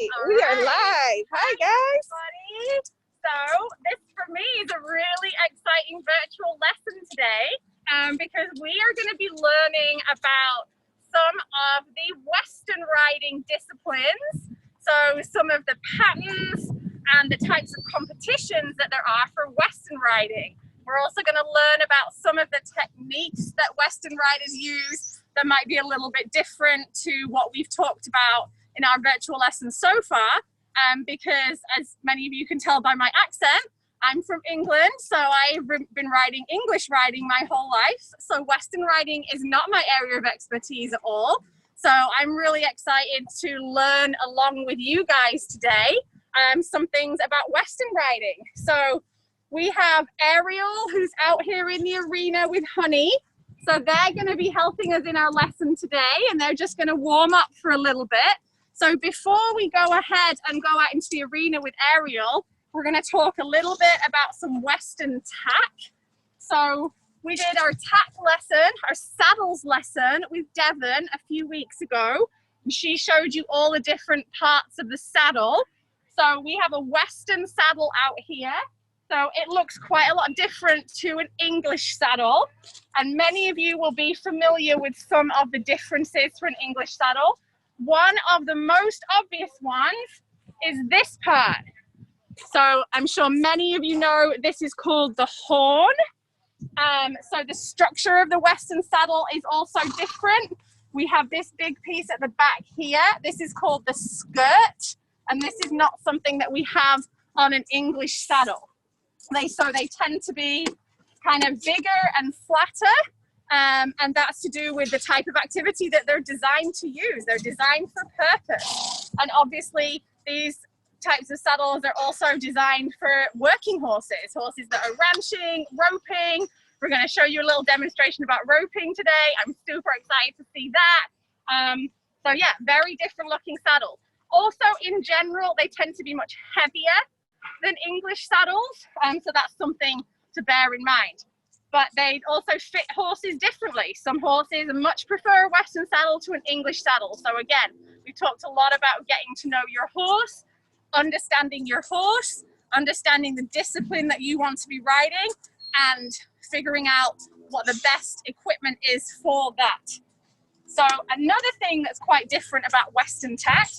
We are live. Hi, guys. Everybody. So this for me is a really exciting virtual lesson today because we are going to be learning about some of the Western riding disciplines. So some of the patterns and the types of competitions that there are for Western riding. We're also going to learn about some of the techniques that Western riders use that might be a little bit different to what we've talked about in our virtual lessons so far. Because as many of you can tell by my accent, I'm from England, so I've been riding English riding my whole life. So Western riding is not my area of expertise at all. So I'm really excited to learn along with you guys today some things about Western riding. So we have Ariel, who's out here in the arena with Honey. So they're going to be helping us in our lesson today, and they're just going to warm up for a little bit. So before we go ahead and go out into the arena with Ariel, we're going to talk a little bit about some Western tack. So we did our tack lesson, our saddles lesson with Devon a few weeks ago. And she showed you all the different parts of the saddle. So we have a Western saddle out here. So it looks quite a lot different to an English saddle. And many of you will be familiar with some of the differences for an English saddle. One of the most obvious ones is this part. So I'm sure many of you know this is called the horn. So the structure of the Western saddle is also different. We have this big piece at the back here. This is called the skirt, and this is not something that we have on an English saddle. So they tend to be kind of bigger and flatter. And that's to do with the type of activity that they're designed to use. They're designed for purpose. And obviously these types of saddles are also designed for working horses, horses that are ranching, roping. We're going to show you a little demonstration about roping today. I'm super excited to see that. So yeah, very different looking saddles. Also in general, they tend to be much heavier than English saddles. So that's something to bear in mind. But they also fit horses differently. Some horses much prefer a Western saddle to an English saddle. So again, we talked a lot about getting to know your horse, understanding the discipline that you want to be riding, and figuring out what the best equipment is for that. So another thing that's quite different about Western tack,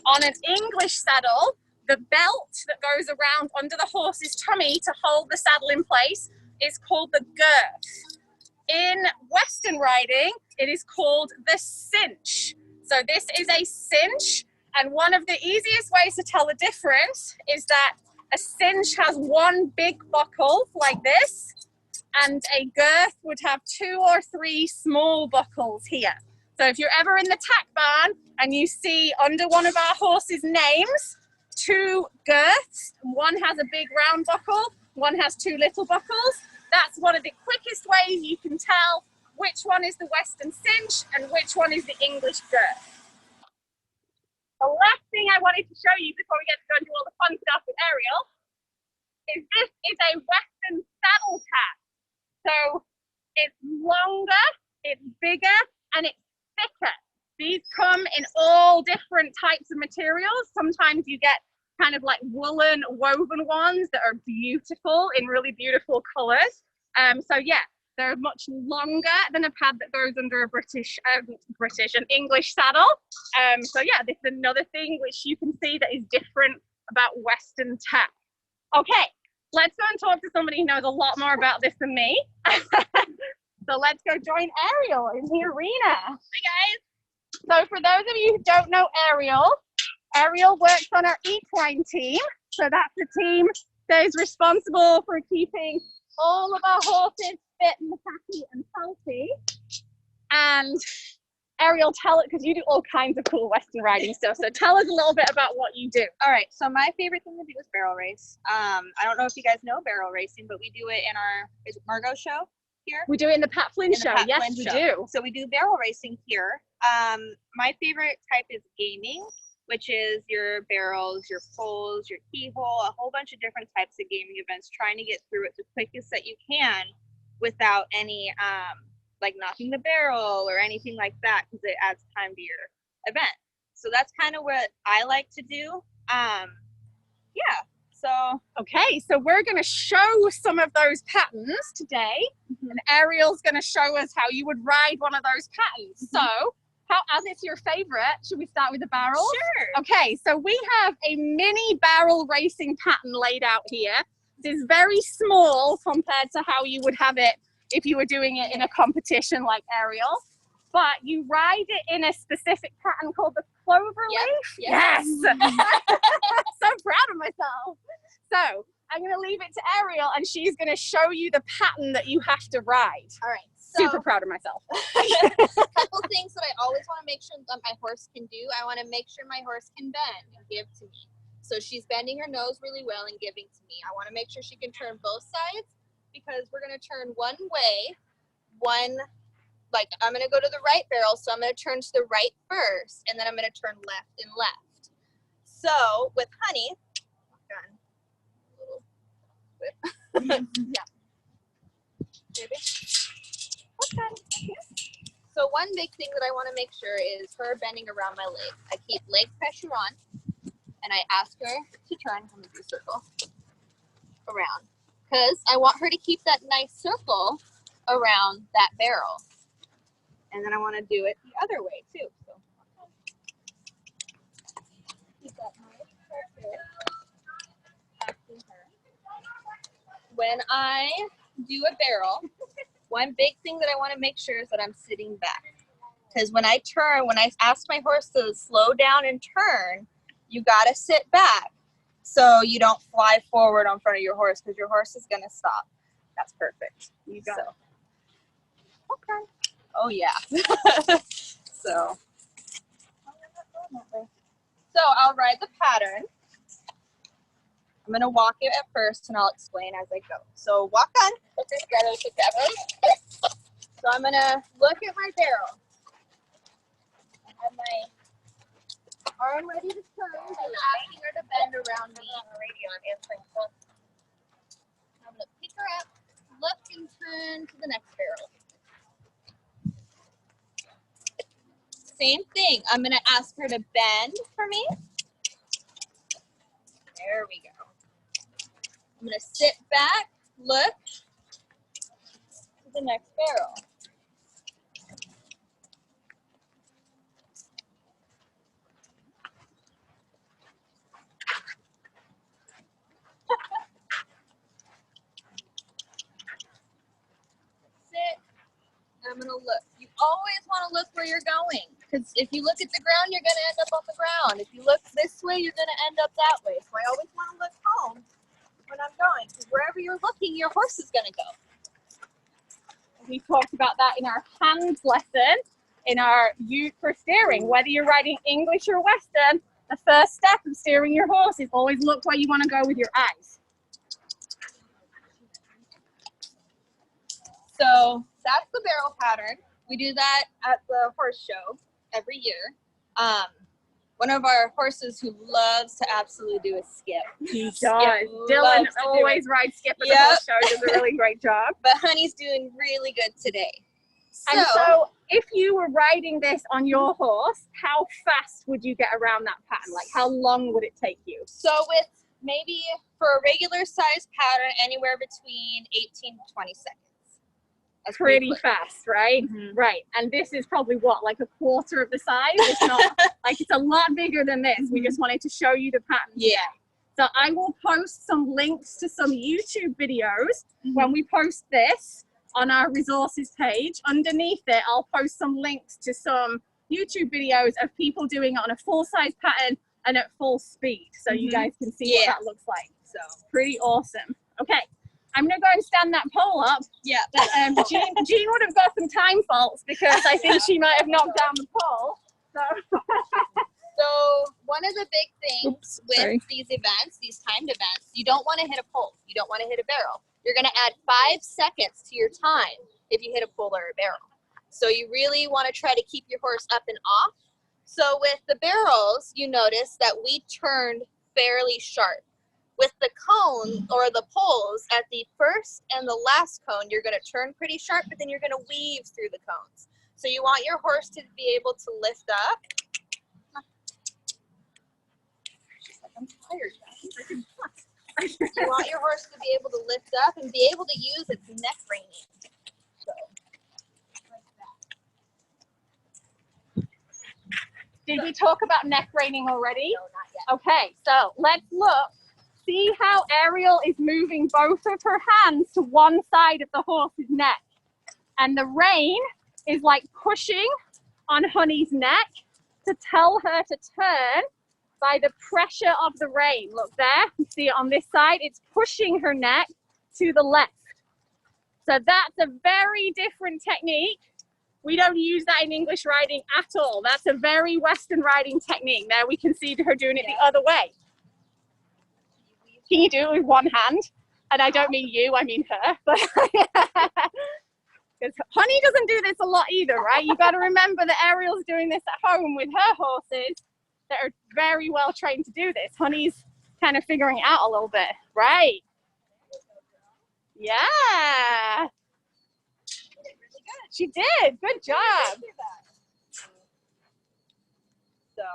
on an English saddle, the belt that goes around under the horse's tummy to hold the saddle in place is called the girth. In Western riding, it is called the cinch. So this is a cinch, and one of the easiest ways to tell the difference is that a cinch has one big buckle like this, and a girth would have 2 or 3 small buckles here. So if you're ever in the tack barn and you see under one of our horses' names 2 girths, one has a big round buckle, one has 2 little buckles, that's one of the quickest ways you can tell which one is the Western cinch and which one is the English girth. The last thing I wanted to show you before we get to go and do all the fun stuff with Ariel is this is a Western saddle tack. So it's longer, it's bigger, and it's thicker. These come in all different types of materials. Sometimes you get kind of like woolen woven ones that are beautiful in really beautiful colors. So yeah, they're much longer than a pad that goes under a an English saddle. So yeah, this is another thing which you can see that is different about Western tack. Okay, let's go and talk to somebody who knows a lot more about this than me. So let's go join Ariel in the arena. Hi guys. So for those of you who don't know Ariel works on our equine team. So that's the team that is responsible for keeping all of our horses fit and happy and healthy. And Ariel, tell it, because you do all kinds of cool Western riding stuff. So tell us a little bit about what you do. All right, so my favorite thing to do is barrel race. I don't know if you guys know barrel racing, but we do it in our Margot show here. We do it in the Pat Flynn show. Yes, we do. So we do barrel racing here. My favorite type is gaming, which is your barrels, your poles, your keyhole, a whole bunch of different types of gaming events, trying to get through it the quickest that you can without any like knocking the barrel or anything like that, because it adds time to your event. So that's kind of what I like to do. Yeah. So okay, so we're going to show some of those patterns today, and Ariel's going to show us how you would ride one of those patterns. So, as it's your favorite, should we start with the barrel? Sure. Okay, so we have a mini barrel racing pattern laid out here. This is very small compared to how you would have it if you were doing it in a competition like Ariel. But you ride it in a specific pattern called the clover leaf. Yes! So proud of myself. So I'm going to leave it to Ariel, and she's going to show you the pattern that you have to ride. All right. So, Super proud of myself. a couple things that I always want to make sure that my horse can do. I want to make sure my horse can bend and give to me. So she's bending her nose really well and giving to me. I want to make sure she can turn both sides, because we're going to turn one way, like I'm going to go to the right barrel, so I'm going to turn to the right first, and then I'm going to turn left and left. So with Honey, yeah. Maybe. Okay. So one big thing that I want to make sure is her bending around my leg. I keep leg pressure on, and I ask her to turn. I'm going to do a circle around, because I want her to keep that nice circle around that barrel. And then I want to do it the other way too. So keep that nice pressure. Asking her. When I do a barrel, one big thing that I want to make sure is that I'm sitting back. Because when I turn, when I ask my horse to slow down and turn, you got to sit back so you don't fly forward in front of your horse, because your horse is going to stop. That's perfect. You got it. Okay. Oh, yeah. So I'll ride the pattern. I'm going to walk it at first, and I'll explain as I go. So walk on. So I'm going to look at my barrel. I have my arm ready to turn. I'm asking her to bend around me. I'm going to pick her up, look, and turn to the next barrel. Same thing. I'm going to ask her to bend for me. There we go. I'm going to sit back, look to the next barrel. Sit. I'm going to look. You always want to look where you're going, because if you look at the ground, you're going to end up on the ground. If you look this way, you're going to end up that way. So I always want to look home when I'm going, because wherever you're looking, your horse is going to go. We talked about that in our hands lesson, in our U for steering. Whether you're riding English or Western, the first step of steering your horse is always look where you want to go with your eyes. So that's the barrel pattern. We do that at the horse show every year. One of our horses who loves to absolutely do a skip. He does. Dylan always rides skip at the horse show. Does a really great job. But Honey's doing really good today. And so if you were riding this on your horse, how fast would you get around that pattern? Like how long would it take you? So with maybe for a regular size pattern, anywhere between 18 to 20 seconds. That's pretty fast, right? Right. And this is probably what, like a quarter of the size? It's not like, it's a lot bigger than this. We just wanted to show you the pattern. Yeah. So I will post some links to some YouTube videos when we post this on our resources page. Underneath it, I'll post some links to some YouTube videos of people doing it on a full size pattern and at full speed. So you guys can see what that looks like. So pretty awesome. Okay. I'm going to go and stand that pole up. Yeah. Jean would have got some time faults because I think she might have knocked down the pole. So one of the big things with these events, these timed events, you don't want to hit a pole. You don't want to hit a barrel. You're going to add 5 seconds to your time if you hit a pole or a barrel. So you really want to try to keep your horse up and off. So with the barrels, you notice that we turned fairly sharp. With the cone or the poles, at the first and the last cone, you're going to turn pretty sharp, but then you're going to weave through the cones. So you want your horse to be able to lift up I'm tired, guys. You want your horse to be able to lift up and be able to use its neck reining. So, like that. Did we talk about neck reining already? No, not yet. Okay, so let's look. See how Ariel is moving both of her hands to one side of the horse's neck. And the rein is like pushing on Honey's neck to tell her to turn by the pressure of the rein. Look there, you see it on this side, it's pushing her neck to the left. So that's a very different technique. We don't use that in English riding at all. That's a very Western riding technique. There we can see her doing it the other way. Can you do it with one hand? And I don't mean you, I mean her. But because Honey doesn't do this a lot either, right? You got to remember that Ariel's doing this at home with her horses that are very well trained to do this. Honey's kind of figuring it out a little bit, right? Yeah. She did. Good job. So,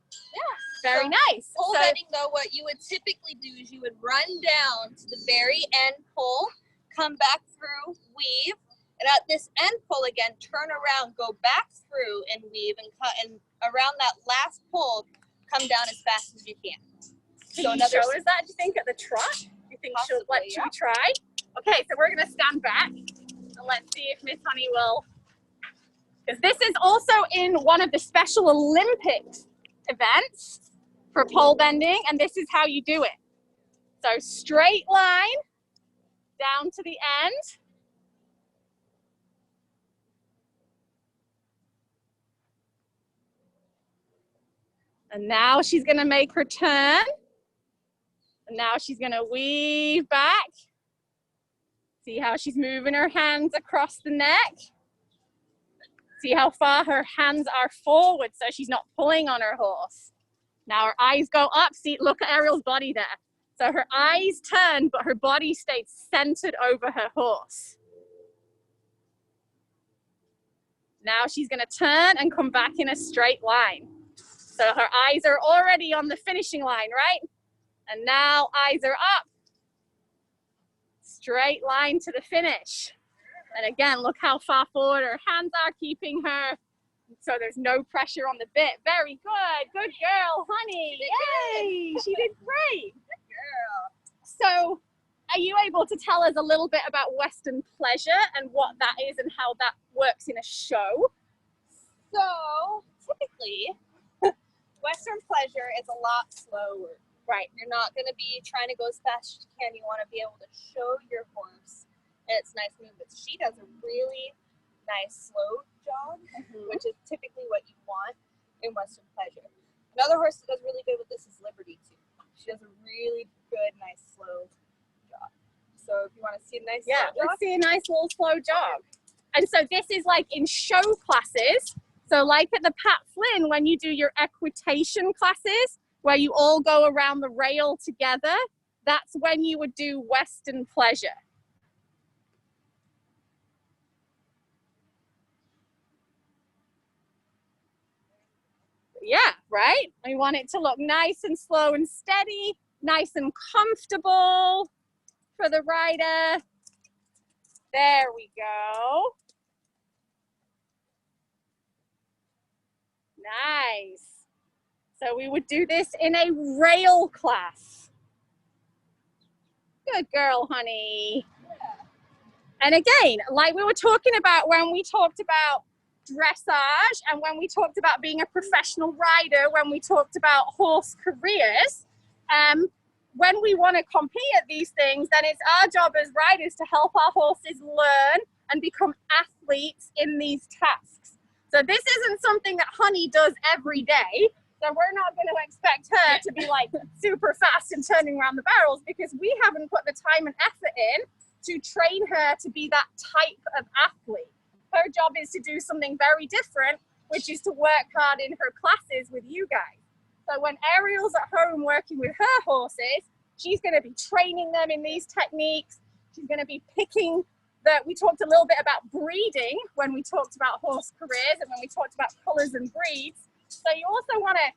Yeah, very nice. pole So, bending, though, what you would typically do is you would run down to the very end pole, come back through, weave, and at this end pole again, turn around, go back through and weave, and cut, and around that last pole, come down as fast as you can. can you show us that, do you think, at the trot? You think she'll let you try? Okay, so we're going to stand back and let's see if Miss Honey will. Because this is also in one of the Special Olympics events for pole bending, and this is how you do it. So straight line down to the end. And now she's going to make her turn. And now she's going to weave back. See how she's moving her hands across the neck. See how far her hands are forward so she's not pulling on her horse. Now her eyes go up. See, look at Ariel's body there. So her eyes turn, but her body stays centered over her horse. Now she's going to turn and come back in a straight line. So her eyes are already on the finishing line, right? And now eyes are up. Straight line to the finish. And again, look how far forward her hands are, keeping her so there's no pressure on the bit. Very good. Good girl, Honey. Yay! She did great. Good girl. So are you able to tell us a little bit about Western pleasure and what that is and how that works in a show? So, typically, Western pleasure is a lot slower. Right. You're not going to be trying to go as fast as you can. You want to be able to show your horse its nice movements. She does a really nice slow jog, which is typically what you want in Western pleasure. Another horse that does really good with this is Liberty too. She does a really good, nice slow jog. So if you want to see a nice slow jog, let's see a nice little slow jog. And so this is like in show classes. So like at the Pat Flynn, when you do your equitation classes, where you all go around the rail together, that's when you would do Western pleasure. Yeah, right? We want it to look nice and slow and steady, nice and comfortable for the rider. There we go. Nice. So we would do this in a rail class. Good girl, Honey. yeah. And again, like we were talking about when we talked about dressage and when we talked about being a professional rider, when we talked about horse careers, when we want to compete at these things, then it's our job as riders to help our horses learn and become athletes in these tasks. So this isn't something that Honey does every day. So we're not going to expect her to be like super fast and turning around the barrels because we haven't put the time and effort in to train her to be that type of athlete. Her job is to do something very different, which is to work hard in her classes with you guys. So when Ariel's at home working with her horses, she's going to be training them in these techniques. She's going to be picking we talked a little bit about breeding when we talked about horse careers and when we talked about colors and breeds. So you also want to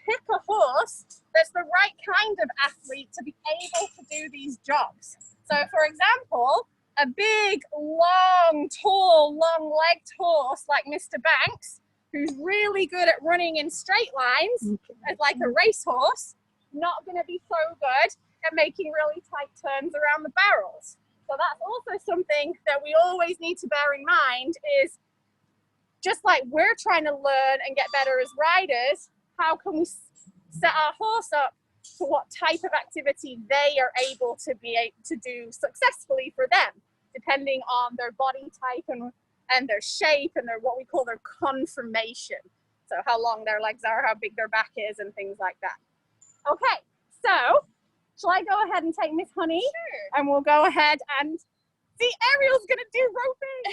pick a horse that's the right kind of athlete to be able to do these jobs. So for example, a big, long, tall, long-legged horse like Mr. Banks, who's really good at running in straight lines, as like a racehorse, not going to be so good at making really tight turns around the barrels. So that's also something that we always need to bear in mind is just like we're trying to learn and get better as riders, how can we set our horse up for what type of activity they are able to do successfully for them, depending on their body type and their shape and their what we call their conformation. So how long their legs are, how big their back is, and things like that. Okay, so shall I go ahead and take Miss Honey? Sure. And we'll go ahead and see, Ariel's gonna do roping.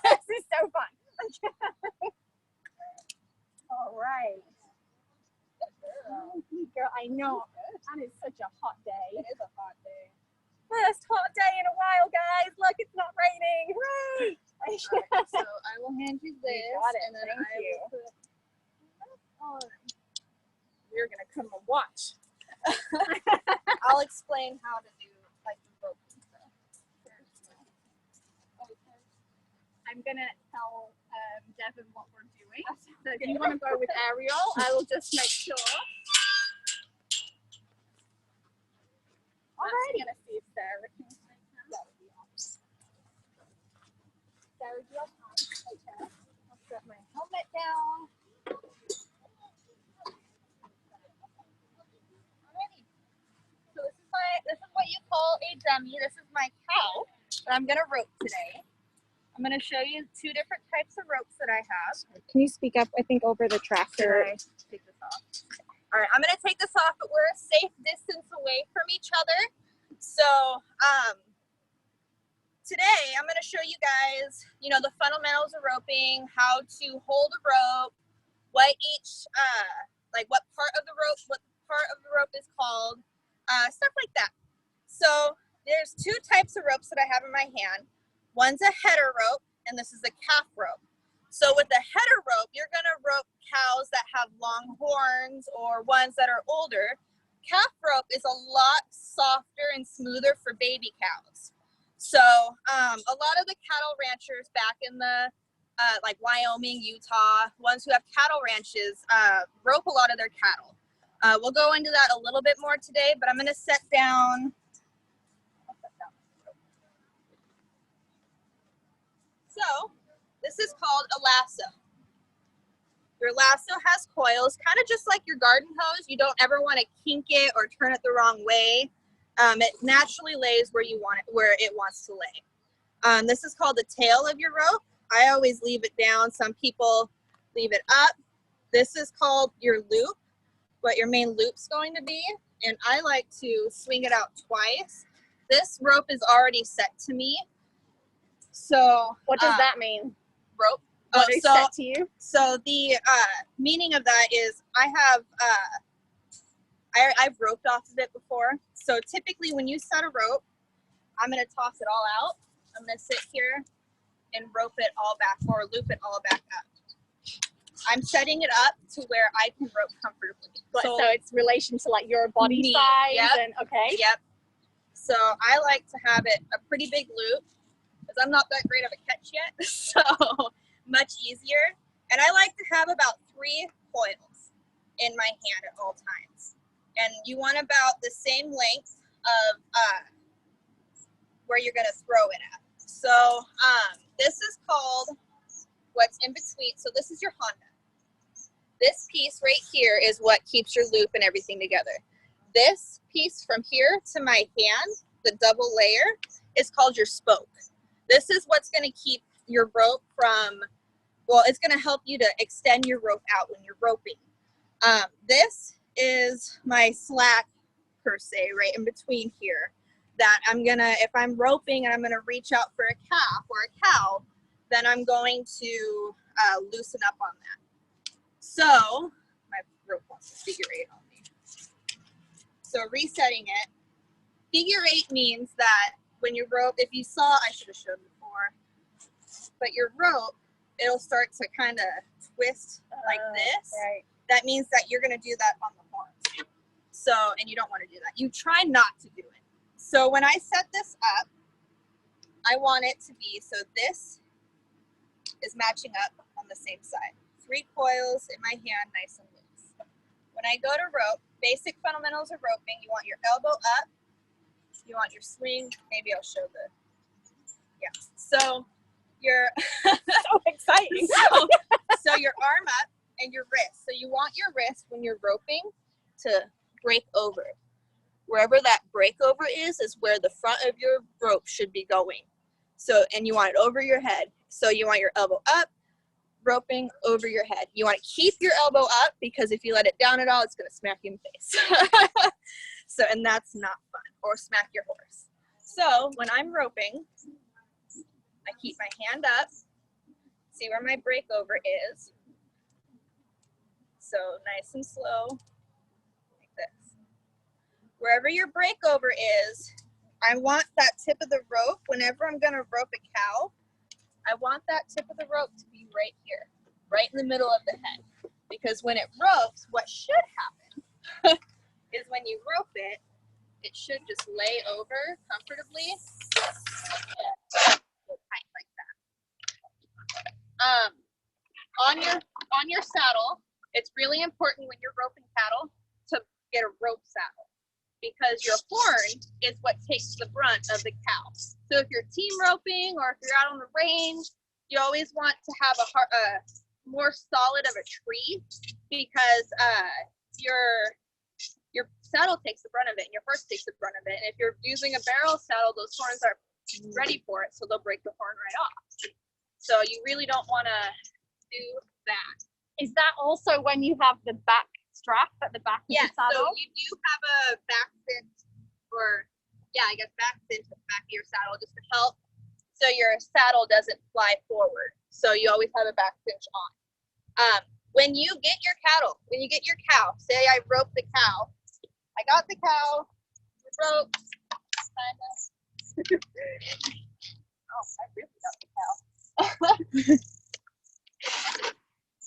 This is so fun. All right. Girl, I know. And it's such a hot day. It is a hot day. First hot day in a while, guys. Look, it's not raining. Hooray! Right, so I will hand you this, got it. and then Thank I you. will put that on. We're gonna come and watch. I'll explain how to do like the rope and stuff. I'm gonna tell Devin what we're doing. So if you want to go with Ariel, I will just make sure. Alrighty. I'm gonna see if Sarah can take that. That would be awesome. Sarah, do you have time? Okay. I'll set my helmet down. Alrighty. So this is what you call a dummy. This is my cow that I'm gonna rope today. I'm going to show you two different types of ropes that I have. Can you speak up, I think, over the tractor? Can I take this off? All right, I'm going to take this off, but we're a safe distance away from each other. So today I'm going to show you guys, you know, the fundamentals of roping, how to hold a rope, what each, like what part of the rope is called, stuff like that. So there's two types of ropes that I have in my hand. One's a header rope, and this is a calf rope. So with the header rope, you're going to rope cows that have long horns or ones that are older. Calf rope is a lot softer and smoother for baby cows. So a lot of the cattle ranchers back in the like Wyoming, Utah, ones who have cattle ranches, rope a lot of their cattle. We'll go into that a little bit more today, but I'm going to set down. So this is called a lasso. Your lasso has coils, kind of just like your garden hose. You don't ever want to kink it or turn it the wrong way. It naturally lays where it wants to lay. This is called the tail of your rope. I always leave it down. Some people leave it up. This is called your loop, what your main loop's going to be. And I like to swing it out twice. This rope is already set to me. So What does that mean? Rope. What is set to you? So the meaning of that is I've roped off of it before. So typically when you set a rope, I'm going to toss it all out. I'm going to sit here and rope it all back or loop it all back up. I'm setting it up to where I can rope comfortably. So it's relation to like your body size. Yep. And okay. Yep. So I like to have it a pretty big loop because I'm not that great of a catch yet. So much easier. And I like to have about 3 coils in my hand at all times. And you want about the same length of where you're going to throw it at. So this is called what's in between. So this is your Honda. This piece right here is what keeps your loop and everything together. This piece from here to my hand, the double layer, is called your spoke. This is what's going to keep your rope from, well, it's going to help you to extend your rope out when you're roping. This is my slack, per se, right in between here, that I'm going to, if I'm roping and I'm going to reach out for a calf or a cow, then I'm going to loosen up on that. So, my rope wants to figure 8 on me. So resetting it, figure 8 means that when you rope, if you saw, I should have shown before, but your rope, it'll start to kind of twist like this. Right. That means that you're going to do that on the horns. So, and you don't want to do that. You try not to do it. So when I set this up, I want it to be, so this is matching up on the same side. 3 coils in my hand, nice and loose. When I go to rope, basic fundamentals of roping, you want your elbow up, you want your swing, maybe I'll show the, yeah. So your, So exciting. so your arm up and your wrist. So you want your wrist when you're roping to break over. Wherever that breakover is where the front of your rope should be going. So, and you want it over your head. So you want your elbow up, roping over your head. You want to keep your elbow up because if you let it down at all, it's going to smack you in the face. So, and that's not fun, or smack your horse. So when I'm roping, I keep my hand up, see where my breakover is. So nice and slow, like this. Wherever your breakover is, I want that tip of the rope, whenever I'm going to rope a cow, I want that tip of the rope to be right here, right in the middle of the head. Because when it ropes, what should happen is when you rope it, it should just lay over comfortably and go tight like that. On your saddle, it's really important when you're roping cattle to get a rope saddle, because your horn is what takes the brunt of the cow. So if you're team roping or if you're out on the range, you always want to have a more solid of a tree, because your saddle takes the brunt of it and your horse takes the brunt of it. And if you're using a barrel saddle, those horns are ready for it, so they'll break the horn right off. So you really don't want to do that. Is that also when you have the back strap at the back of the saddle? So you do have a back cinch, or I guess back cinch at the back of your saddle just to help so your saddle doesn't fly forward. So you always have a back cinch on. When you get your cow, say I rope the cow, I got the cow, rope, oh, I really got the cow.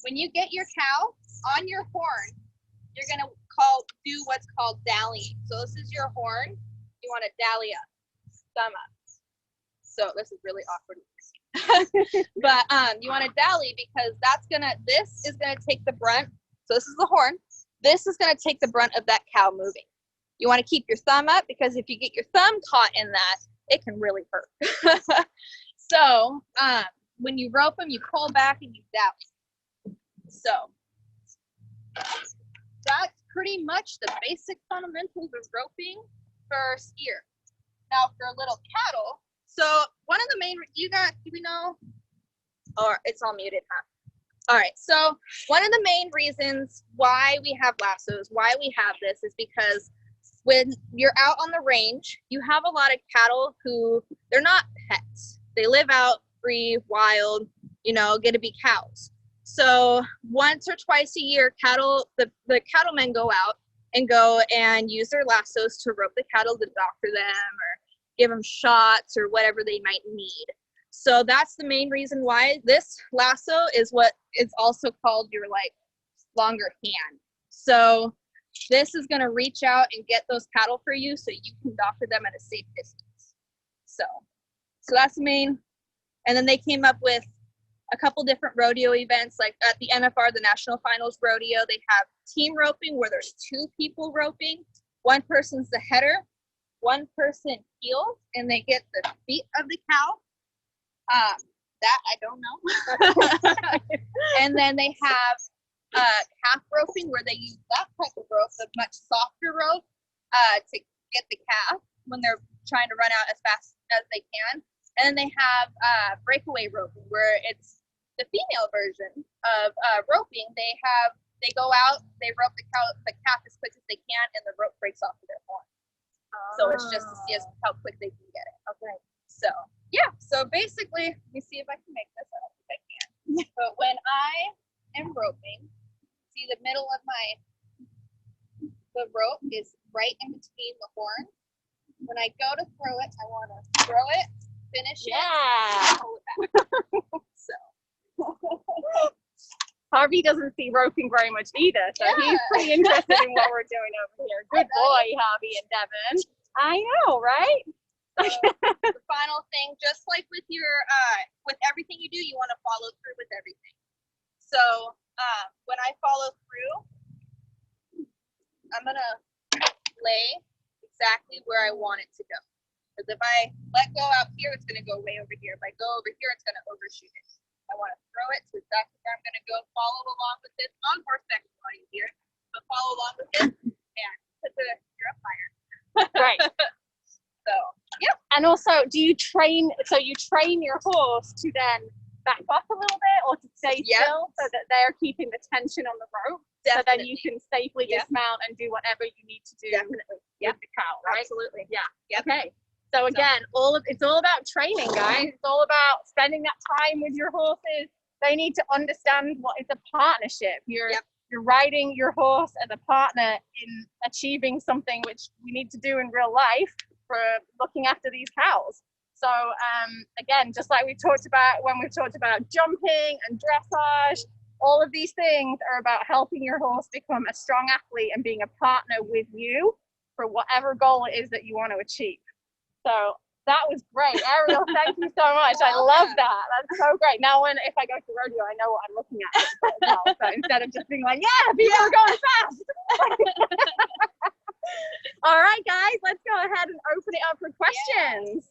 When you get your cow on your horn, you're gonna do what's called dallying. So this is your horn. You want to dally up, thumb up. So this is really awkward. But you want to dally because this is gonna take the brunt. So this is the horn. This is gonna take the brunt of that cow moving. You want to keep your thumb up because if you get your thumb caught in that, it can really hurt. So when you rope them, you pull back and you dally. So that's pretty much the basic fundamentals of roping for steer. Now for little cattle, so one of the main, do we know? Or it's all muted, huh? All right, so one of the main reasons why we have lassos, why we have this is because when you're out on the range, you have a lot of cattle who, they're not pets. They live out free, wild, get to be cows. So once or twice a year, the cattlemen go out and use their lassos to rope the cattle, to doctor them or give them shots or whatever they might need. So that's the main reason why this lasso is what is also called your longer hand. So this is going to reach out and get those cattle for you so you can doctor them at a safe distance. So that's the main. And then they came up with a couple different rodeo events, like at the NFR, the National Finals Rodeo, they have team roping where there's 2 people roping. One person's the header, one person heels, and they get the feet of the cow. That I don't know. And then they have calf roping where they use that type of rope, a much softer rope, to get the calf when they're trying to run out as fast as they can. And then they have breakaway roping, where it's the female version of roping. They go out, they rope the calf as quick as they can, and the rope breaks off of their horn. So it's just to see how quick they can get it. Okay. So yeah. So basically, let me see if I can make this. I don't think I can. But when I am roping, see the middle of the rope is right in between the horn. When I go to throw it, I want to throw it, finish it, and pull it back. So Harvey doesn't see roping very much either, so he's pretty interested in what we're doing over here. Good boy, Harvey and Devin. I know, right? So, the final thing, just like with your with everything you do, you want to follow through with everything. So when I follow through, I'm gonna lay exactly where I want it to go. Because if I let go out here, it's gonna go way over here. If I go over here, it's gonna overshoot it. I want to throw it to exactly where I'm gonna go. Follow along with this on horseback is a lot easier, but follow along with this and put you're up higher. Right. So yeah. And also, do you train? So you train your horse to then back off a little bit, or to stay still, so that they're keeping the tension on the rope, so then you can safely dismount and do whatever you need to do with the cow, right? Absolutely. Yeah. Yep. Okay. So again, it's all about training, guys. It's all about spending that time with your horses. They need to understand what is a partnership. You're riding your horse as a partner in achieving something which we need to do in real life for looking after these cows. So again, just like we talked about when we've talked about jumping and dressage, all of these things are about helping your horse become a strong athlete and being a partner with you for whatever goal it is that you want to achieve. So that was great. Ariel, thank you so much. I love that. That's so great. Now if I go to rodeo, I know what I'm looking at as well. So instead of just being like, yeah, people are going fast. All right, guys, let's go ahead and open it up for questions.